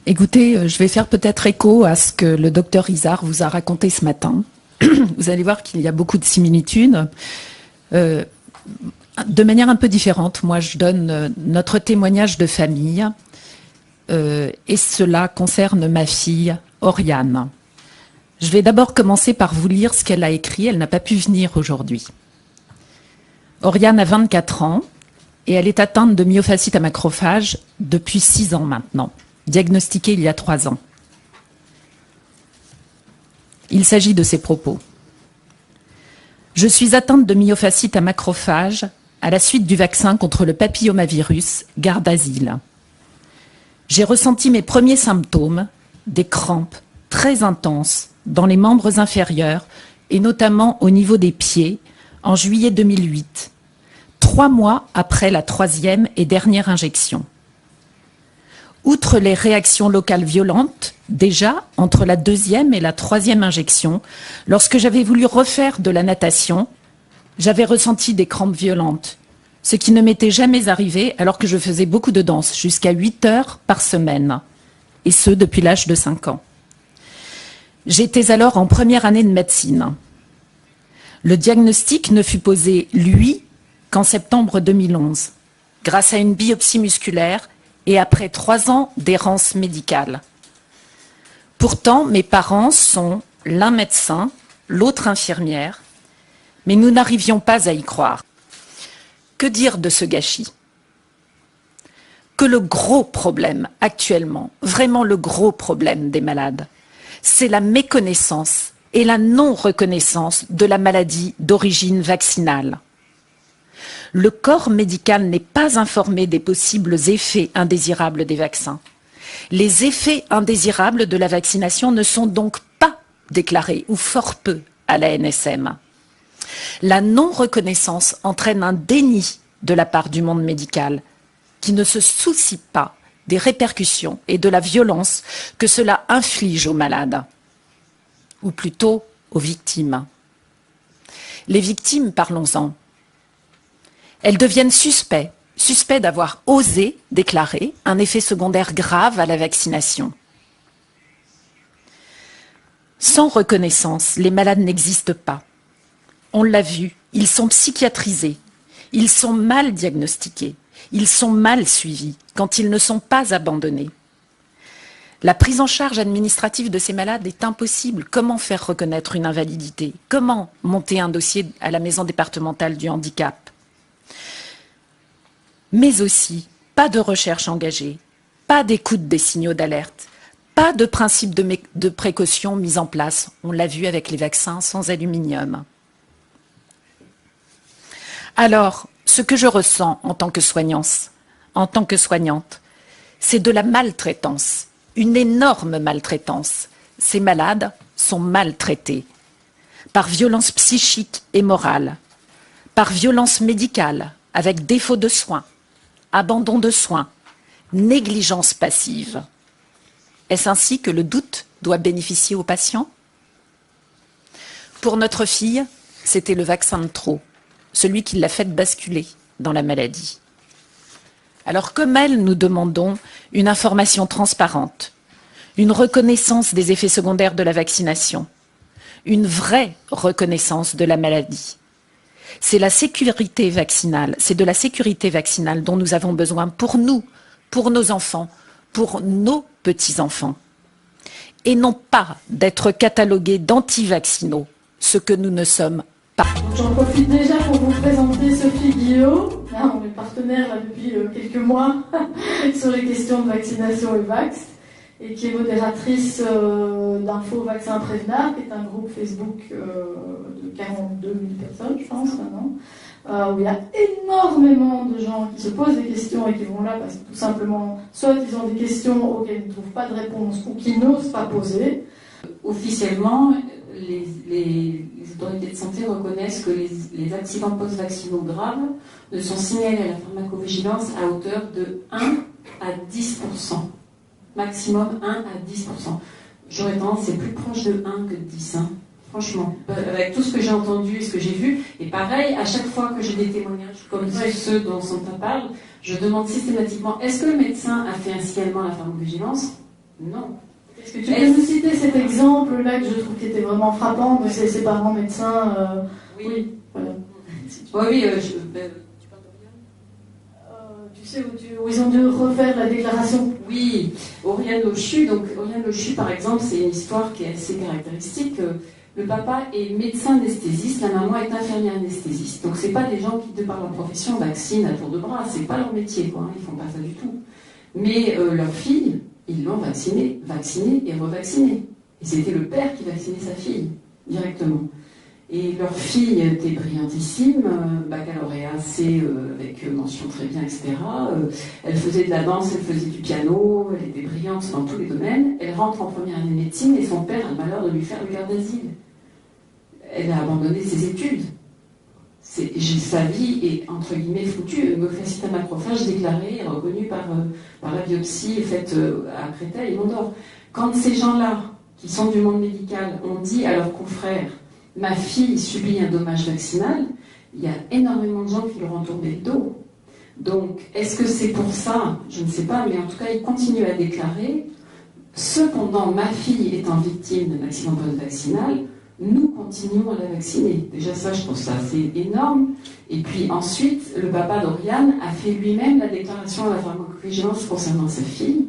Écoutez, je vais faire peut-être écho à ce que le docteur Izard vous a raconté ce matin. Vous allez voir qu'il y a beaucoup de similitudes. De manière un peu différente, moi je donne notre témoignage de famille et cela concerne ma fille Oriane. Je vais d'abord commencer par vous lire ce qu'elle a écrit. Elle n'a pas pu venir aujourd'hui. Oriane a 24 ans et elle est atteinte de myofasciite à macrophage depuis 6 ans maintenant, diagnostiquée il y a 3 ans. Il s'agit de ses propos. Je suis atteinte de myofasciite à macrophage à la suite du vaccin contre le papillomavirus Gardasil. J'ai ressenti mes premiers symptômes, des crampes très intenses dans les membres inférieurs et notamment au niveau des pieds en juillet 2008, 3 mois après la 3e et dernière injection. Outre les réactions locales violentes, déjà entre la 2e et la 3e injection, lorsque j'avais voulu refaire de la natation, j'avais ressenti des crampes violentes, ce qui ne m'était jamais arrivé alors que je faisais beaucoup de danse, jusqu'à 8 heures par semaine, et ce depuis l'âge de 5 ans. J'étais alors en première année de médecine. Le diagnostic ne fut posé, lui, qu'en septembre 2011, grâce à une biopsie musculaire et après 3 ans d'errance médicale. Pourtant, mes parents sont l'un médecin, l'autre infirmière, mais nous n'arrivions pas à y croire. Que dire de ce gâchis? Que le gros problème actuellement, vraiment le gros problème des malades, c'est la méconnaissance et la non-reconnaissance de la maladie d'origine vaccinale. Le corps médical n'est pas informé des possibles effets indésirables des vaccins. Les effets indésirables de la vaccination ne sont donc pas déclarés, ou fort peu, à la NSM. La non-reconnaissance entraîne un déni de la part du monde médical, qui ne se soucie pas des répercussions et de la violence que cela inflige aux malades, ou plutôt aux victimes. Les victimes, parlons-en. Elles deviennent suspects d'avoir osé déclarer un effet secondaire grave à la vaccination. Sans reconnaissance, les malades n'existent pas. On l'a vu, ils sont psychiatrisés, ils sont mal diagnostiqués, ils sont mal suivis quand ils ne sont pas abandonnés. La prise en charge administrative de ces malades est impossible. Comment faire reconnaître une invalidité? Comment monter un dossier à la maison départementale du handicap? Mais aussi, pas de recherche engagée, pas d'écoute des signaux d'alerte, pas de principe de précaution mis en place. On l'a vu avec les vaccins sans aluminium. Alors, ce que je ressens en tant que soignante, c'est de la maltraitance, une énorme maltraitance. Ces malades sont maltraités par violence psychique et morale, par violence médicale, avec défaut de soins, abandon de soins, négligence passive. Est-ce ainsi que le doute doit bénéficier aux patients? Pour notre fille, c'était le vaccin de trop, celui qui l'a fait basculer dans la maladie. Alors comme elle, nous demandons une information transparente, une reconnaissance des effets secondaires de la vaccination, une vraie reconnaissance de la maladie. C'est la sécurité vaccinale, c'est de la sécurité vaccinale dont nous avons besoin pour nous, pour nos enfants, pour nos petits-enfants. Et non pas d'être catalogués d'anti-vaccinaux, ce que nous ne sommes pas. J'en profite déjà pour vous présenter Sophie Guillot. Là, on est partenaire là, depuis quelques mois sur les questions de vaccination et Vax, et qui est modératrice d'Info Vaccin Prévenard, qui est un groupe Facebook de 42 000 personnes, je pense, maintenant, où il y a énormément de gens qui se posent des questions et qui vont là parce que tout simplement, soit ils ont des questions auxquelles ils ne trouvent pas de réponse ou qu'ils n'osent pas poser. Officiellement, les autorités de santé reconnaissent que les accidents post-vaccinaux graves ne sont signalés à la pharmacovigilance à hauteur de 1 à 10%. Maximum 1 à 10%. J'aurais tendance, c'est plus proche de 1 que de 10. Hein. Franchement, avec tout ce que j'ai entendu et ce que j'ai vu, et pareil, à chaque fois que j'ai des témoignages comme ceux dont Santa parle, je demande systématiquement, est-ce que le médecin a fait un signalement à la pharmacovigilance? Non. Est-ce que tu peux nous citer cet exemple-là que je trouve qui était vraiment frappant de ces parents médecins Oui. Voilà. Oui, tu sais où ils ont dû refaire la déclaration. Oui, Oriane Lochu. Donc, Oriane Lochu, par exemple, c'est une histoire qui est assez caractéristique. Le papa est médecin anesthésiste, la maman est infirmière anesthésiste. Donc, c'est pas des gens qui, de par leur profession, vaccinent à tour de bras. C'est pas leur métier, quoi. Ils font pas ça du tout. Mais leur fille, ils l'ont vaccinée et revaccinée. Et c'était le père qui vaccinait sa fille, directement. Et leur fille était brillantissime, baccalauréat C avec mention très bien, etc. Elle faisait de la danse, elle faisait du piano, elle était brillante dans tous les domaines. Elle rentre en première année de médecine et son père a le malheur de lui faire le garde d'asile. Elle a abandonné ses études. Sa vie est, entre guillemets, foutue. Une ophacite à macrophage déclarée et reconnue par la biopsie faite à Créteil et Mont-d'Or. Quand ces gens-là, qui sont du monde médical, ont dit à leurs confrères « Ma fille subit un dommage vaccinal », il y a énormément de gens qui leur ont tourné le dos. Donc, est-ce que c'est pour ça? Je ne sais pas, mais en tout cas, ils continuent à déclarer « Cependant, ma fille étant victime d'un accident post-vaccinal, nous continuons à la vacciner ». Déjà ça, je trouve ça assez énorme. Et puis ensuite, le papa d'Oriane a fait lui-même la déclaration à la pharmacovigilance concernant sa fille.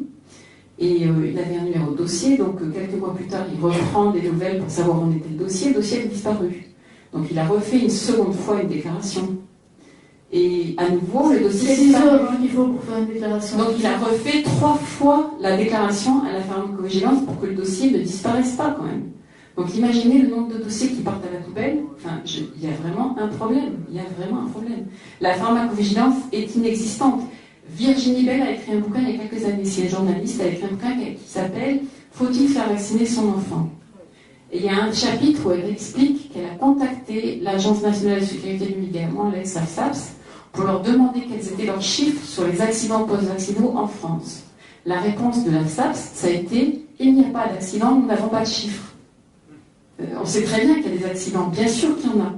Et il avait un numéro de dossier, donc quelques mois plus tard, il reprend des nouvelles pour savoir où en était le dossier. Le dossier avait disparu. Donc il a refait une seconde fois une déclaration. Et à nouveau, le dossier... C'est 10 heures qu'il faut pour faire une déclaration. Donc il a refait 3 fois la déclaration à la pharmacovigilance pour que le dossier ne disparaisse pas quand même. Donc imaginez le nombre de dossiers qui partent à la poubelle. Enfin, il y a vraiment un problème. Il y a vraiment un problème. La pharmacovigilance est inexistante. Virginie Bell a écrit un bouquin il y a quelques années. C'est une journaliste, elle a écrit un bouquin qui s'appelle « Faut-il faire vacciner son enfant ?» Et il y a un chapitre où elle explique qu'elle a contacté l'Agence nationale de sécurité du médicament, l'ex-AFSAPS, pour leur demander quels étaient leurs chiffres sur les accidents post-vaccinaux en France. La réponse de l'AFSAPS, ça a été « Il n'y a pas d'accident, nous n'avons pas de chiffres ». On sait très bien qu'il y a des accidents, bien sûr qu'il y en a.